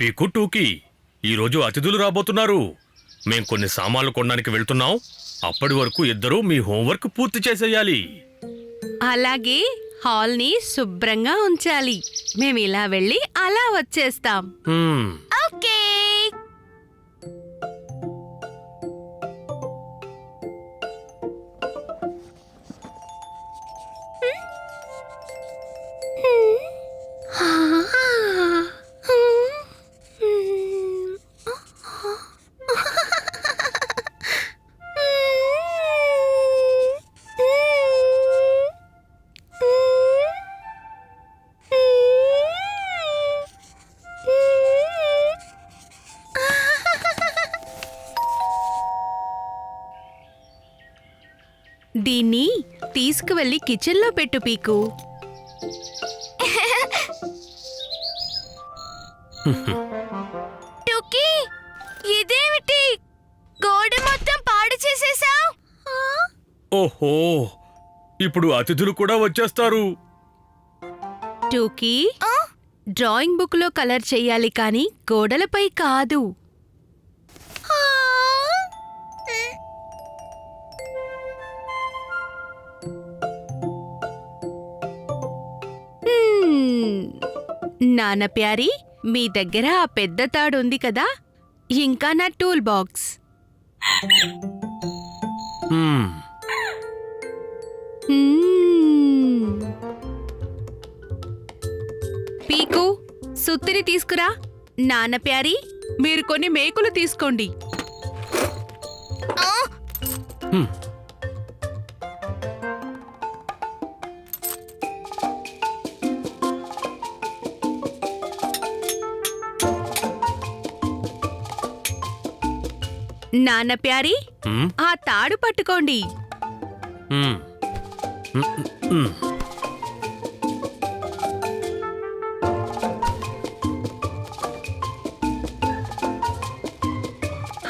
పీకు టూకి ఈరోజు అతిథులు రాబోతున్నారు. మేం కొన్ని సామాన్లు కొనడానికి వెళ్తున్నాం. అప్పటి వరకు ఇద్దరూ మీ హోంవర్క్ పూర్తి చేసేయాలి. అలాగే హాల్ని శుభ్రంగా ఉంచాలి. మేము ఇలా వెళ్ళి అలా వచ్చేస్తాం. ఓకే. దీన్ని తీసుకువెళ్ళి కిచెన్లో పెట్టు పీకు. టూకీ, ఇదేమిటి? గోడ మొత్తం పాడు చేసేసావ్. ఓహో, ఇప్పుడు అతిథులు కూడా వచ్చేస్తారు. టూకీ, డ్రాయింగ్ బుక్ లో కలర్ చెయ్యాలి కానీ గోడలపై కాదు. నాన్న ప్యారీ, మీ దగ్గర ఆ పెద్ద తాడు ఉంది కదా, ఇంకా నా టూల్ బాక్స్. హ్మ్, పీకు, సుత్తిని తీసుకురా. నాన్న ప్యారీ, మీరు కొన్ని మేకులు తీసుకోండి. హ్మ్. నాన్న ప్యారీ, హ్మ్, ఆ తాడు పట్టుకోండి. హ్మ్, హ్మ్, హ్మ్.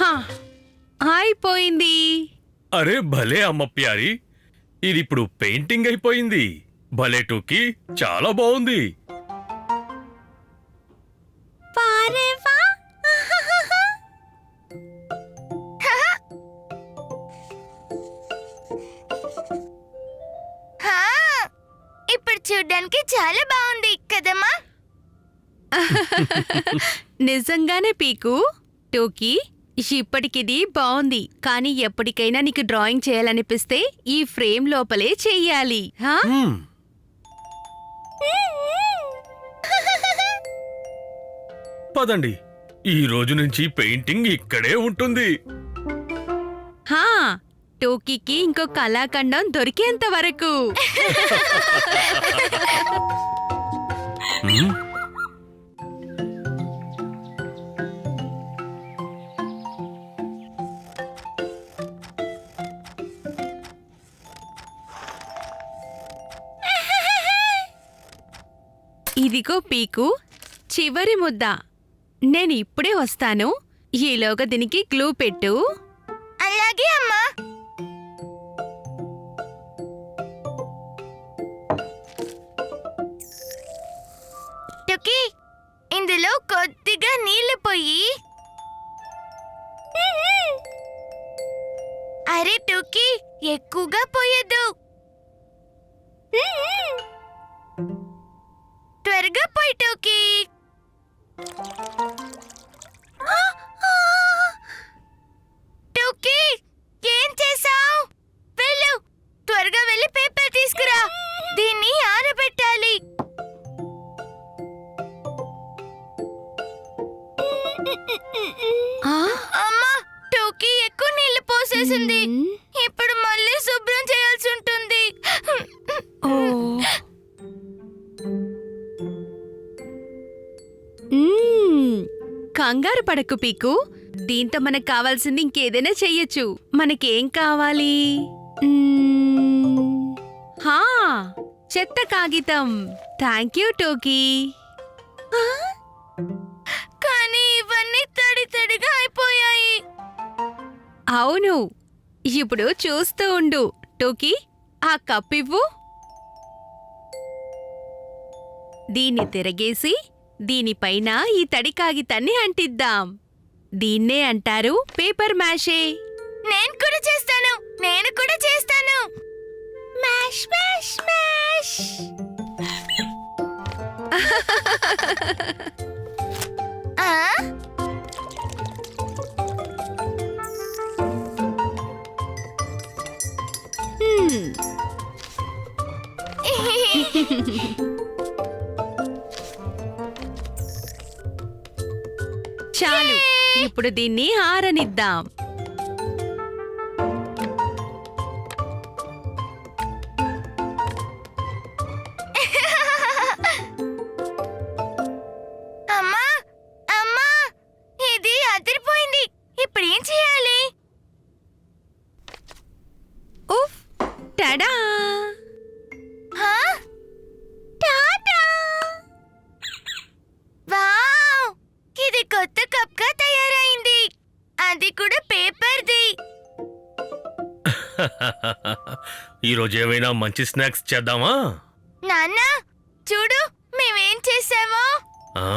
హా, అయిపోయింది. అరే భలే అమ్మ ప్యారీ, ఇది ఇప్పుడు పెయింటింగ్ అయిపోయింది. భలే టూకి, చాలా బాగుంది. హా, ఇప్పుడు చూడ్డానికి చాలా బాగుంది కదమ్మా. నిజంగానే పీకు. టోకీ, ఇప్పటికిది బాగుంది, కానీ ఎప్పటికైనా నీకు డ్రాయింగ్ చేయాలనిపిస్తే ఈ ఫ్రేమ్ లోపలే చెయ్యాలి. హా? హ్మ్. పదండి, ఈ రోజు నుంచి పెయింటింగ్ ఇక్కడే ఉంటుంది. హా, టోకీకి ఇంకో కళాఖండం దొరికేంత వరకు. హ్మ్, ఇదిగో పీకు, చివరి ముద్ద. నేను ఇప్పుడే వస్తాను. ఈలోగా దీనికి గ్లూ పెట్టు. అలాగే అమ్మా. టూకీ, ఇందులో కొద్దిగా నీళ్లు పోయి. అరే టూకీ, ఎక్కువగా పోయొద్దు. త్వరగా పోయి టూకీ. టూకీ, ఏం చేసావ్? వెళ్ళు, త్వరగా వెళ్ళి పేపర్ తీసుకురా. దీన్ని ఆరబెట్టాలి. ఆ? అమ్మా, టూకీ ఎక్కువ నీళ్లు పోసేసింది. మ్మ్. ఇప్పుడు మళ్ళీ శుభ్రం చేయాల్సి ఉంటుంది. ఓ. మ్మ్. కంగారు పడకు పీకు. దీంతో మనకు కావాల్సింది ఇంకేదైనా చెయ్యొచ్చు. మనకేం కావాలి? హా, చెత్త కాగితం. థ్యాంక్ యూ టోకీ. కానీ ఇవన్నీ తడి తడిగా అయిపోయాయి. అవును, ఇప్పుడు చూస్తూ ఉండు. టోకీ, ఆ కప్పివ్వు. దీన్ని తిరగేసి దీనిపైన ఈ తడి కాగితాన్ని అంటిద్దాం. దీన్నే అంటారు పేపర్ మ్యాషే. నేను కూడా చేస్తాను. Mash mash mash. ఆ? హ్మ్, చాలు. ఇప్పుడు దీన్ని ఆరనిద్దాం. అమ్మా అమ్మా, ఇది అదిరిపోయింది. ఇప్పుడు ఏం చేయాలి? ఉఫ్, టడా! హా? టాటా! వావ్! ఇది కొత్త కప్గా తయారైంది. అది కూడా పేపర్ది. ఈరోజు ఏమైనా మంచి స్నాక్స్ చేద్దామా? నాన్న, చూడు మేమేం చేసామో. ఆ?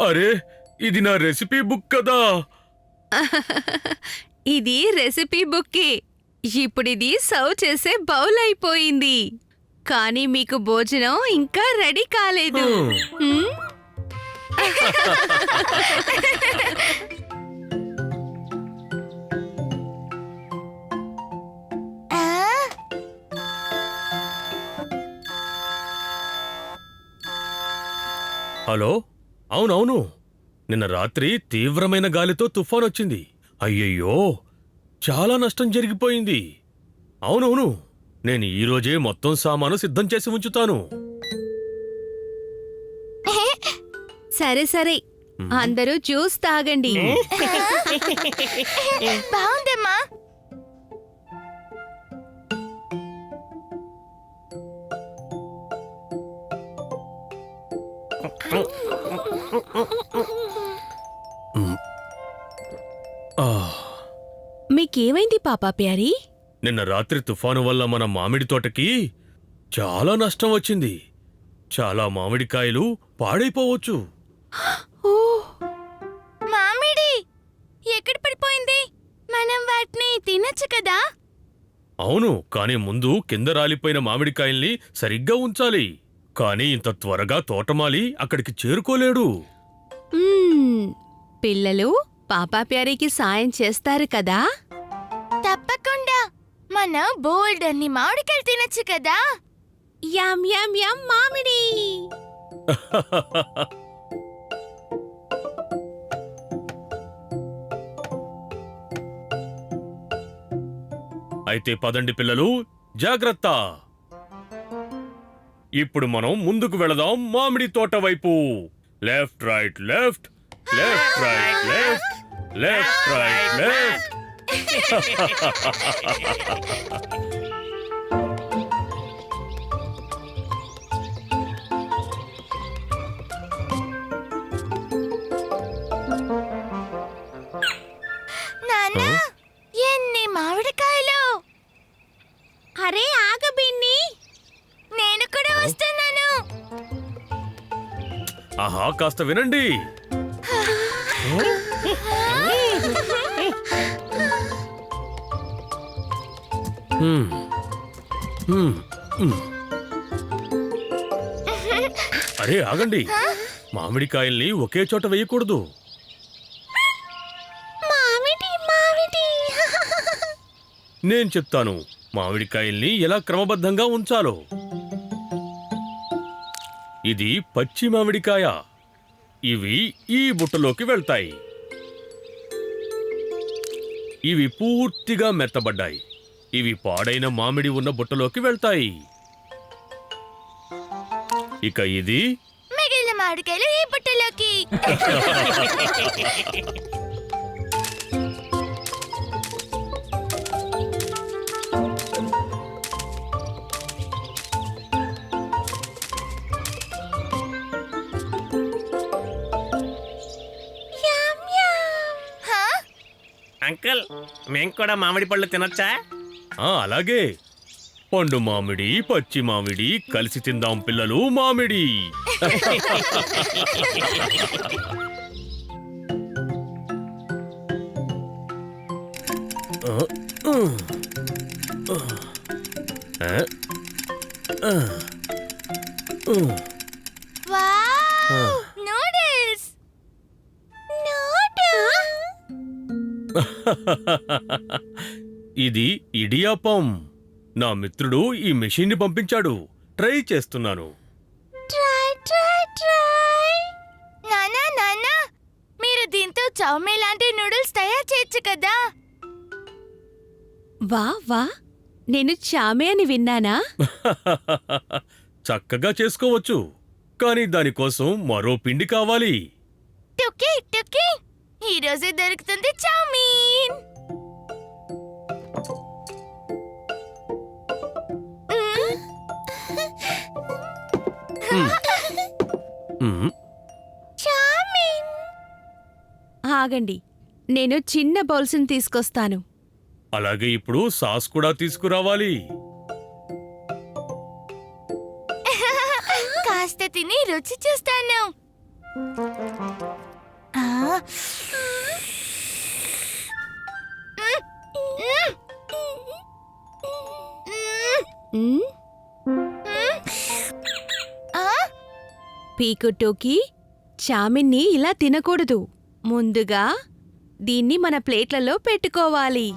అరే, ఇది నా రెసిపీ బుక్ కదా. ఇది రెసిపీ బుక్కే. ఇప్పుడిది సర్వ్ చేసే బౌల్ అయిపోయింది. కానీ మీకు భోజనం ఇంకా రెడీ కాలేదు. హ్మ్? ఆ? హలో, అవునవును, నిన్న రాత్రి తీవ్రమైన గాలితో తుఫాన్ వచ్చింది. అయ్యయ్యో, చాలా నష్టం జరిగిపోయింది. అవునవును, నేను ఈరోజే మొత్తం సామాను సిద్ధం చేసి ఉంచుతాను. సరే సరే, అందరూ జ్యూస్ తాగండి. బాగుందమ్మా. ఆ, మీకేమైంది పాపా ప్యారీ? నిన్న రాత్రి తుఫాను వల్ల మన మామిడి తోటకి చాలా నష్టం వచ్చింది. చాలా మామిడికాయలు పాడైపోవచ్చు. ఓ, మామిడి ఎక్కడ పడిపోయింది? మనం వాటిని తినొచ్చు కదా? అవును, కానీ ముందు కింద రాలిపోయిన మామిడికాయల్ని సరిగ్గా ఉంచాలి. కానీ ఇంత త్వరగా తోటమాలి అక్కడికి చేరుకోలేడు. మ్మ్. పిల్లలు పాపా ప్యారీకి సాయం చేస్తారు కదా? తప్పకుండా. మనం బోల్డ్ అన్ని మామిడికాయలు తినొచ్చు కదా? యమ్ యమ్ యమ్ మామిడి. అయితే పదండి పిల్లలు, జాగ్రత్త. ఇప్పుడు మనం ముందుకు వెళదాం మామిడి తోట వైపు. Left right left, left right left, left right left. నాన్న, ఎన్ని మామిడికాయలు! అరే ఆగ బిన్ని. నేను కూడా వస్తున్నాను. ఆహా, కాస్త వినండి. హ్మ్. హ్మ్. హ్మ్. అరే ఆగండి, మామిడికాయల్ని ఒకే చోట వేయకూడదు. మామిడి మామిడి. నేను చెప్తాను మామిడికాయల్ని ఎలా క్రమబద్ధంగా ఉంచాలో. ఇది పచ్చి మామిడికాయ. ఇవి ఈ బుట్టలోకి వెళ్తాయి. ఇవి పూర్తిగా మెత్తబడ్డాయి. ఇవి పాడైన మామిడి ఉన్న బుట్టలోకి వెళ్తాయి. ఇక ఇది మిగిలిన మామిడికాయలు ఈ బుట్టలోకి. యమ్ యమ్. హా? అంకుల్, మేం కూడా మామిడి పళ్ళు తినొచ్చా? అలాగే. పండు మామిడి, పచ్చి మామిడి కలిసి తిందాం పిల్లలు. మామిడి వావ్ నూడిల్స్ ఇది ఇడియాపం. నా మిత్రుడు ఈ మెషిన్ని పంపించాడు. ట్రై చేస్తున్నాను. నానా నానా మీరు దీంతో చౌమే లాంటి నూడిల్స్ తయారు చేయొచ్చు కదా. వా వా నేను చామే అని విన్నానా? చక్కగా చేసుకోవచ్చు, కానీ దానికోసం మరో పిండి కావాలి. టుకీ టుకీ ఈ రోజే దొరుకుతుంది చౌమీన్. మ్మ్. చౌమీన్ ఆగండి, నేను చిన్న బౌల్స్ని తీసుకొస్తాను. అలాగే ఇప్పుడు సాస్ కూడా తీసుకురావాలి. కాస్త తిని రుచి చూస్తాను. ఆ. మ్, ఆ? పీకు టోకీ, చామిన్ని ఇలా తినకూడదు. ముందుగా దీన్ని మన ప్లేట్లలో పెట్టుకోవాలి.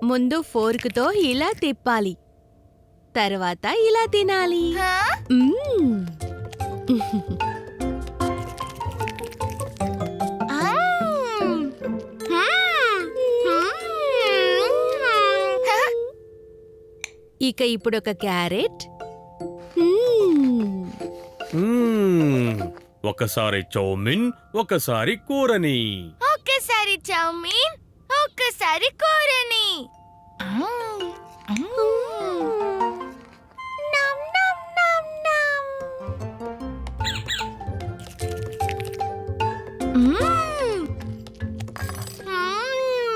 ముందు ఫోర్కుతో ఇలా తిప్పాలి, తర్వాత ఇలా తినాలి. ఆ? మ్మ్. మ్మ్. ఇక ఇప్పుడొక క్యారెట్. ఒకసారి చౌమిన్, ఒకసారి కూరని. ఒక్కసారి చౌమీన్, ఒక్కసారి కూరని. నమ్ నమ్ నమ్ నమ్.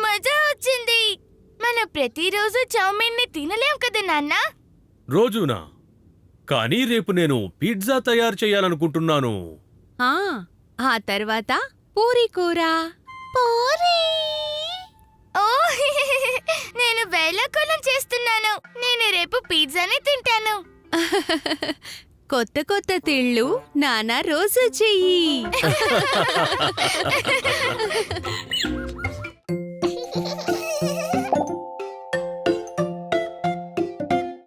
మజా వచ్చింది. మన ప్రతిరోజు చౌమీన్ ని తినలేం కదా నాన్న. రోజునా? కానీ రేపు నేను పిజ్జా తయారు చేయాలనుకుంటున్నాను. ఆ తర్వాత పూరీ కూర. పూరీ. ఓ నేను వేళాకోళం చేస్తున్నాను. నేను రేపు పిజ్జాని తింటాను. కొత్త కొత్త తిళ్ళు నాన్న రోజు చెయ్యి.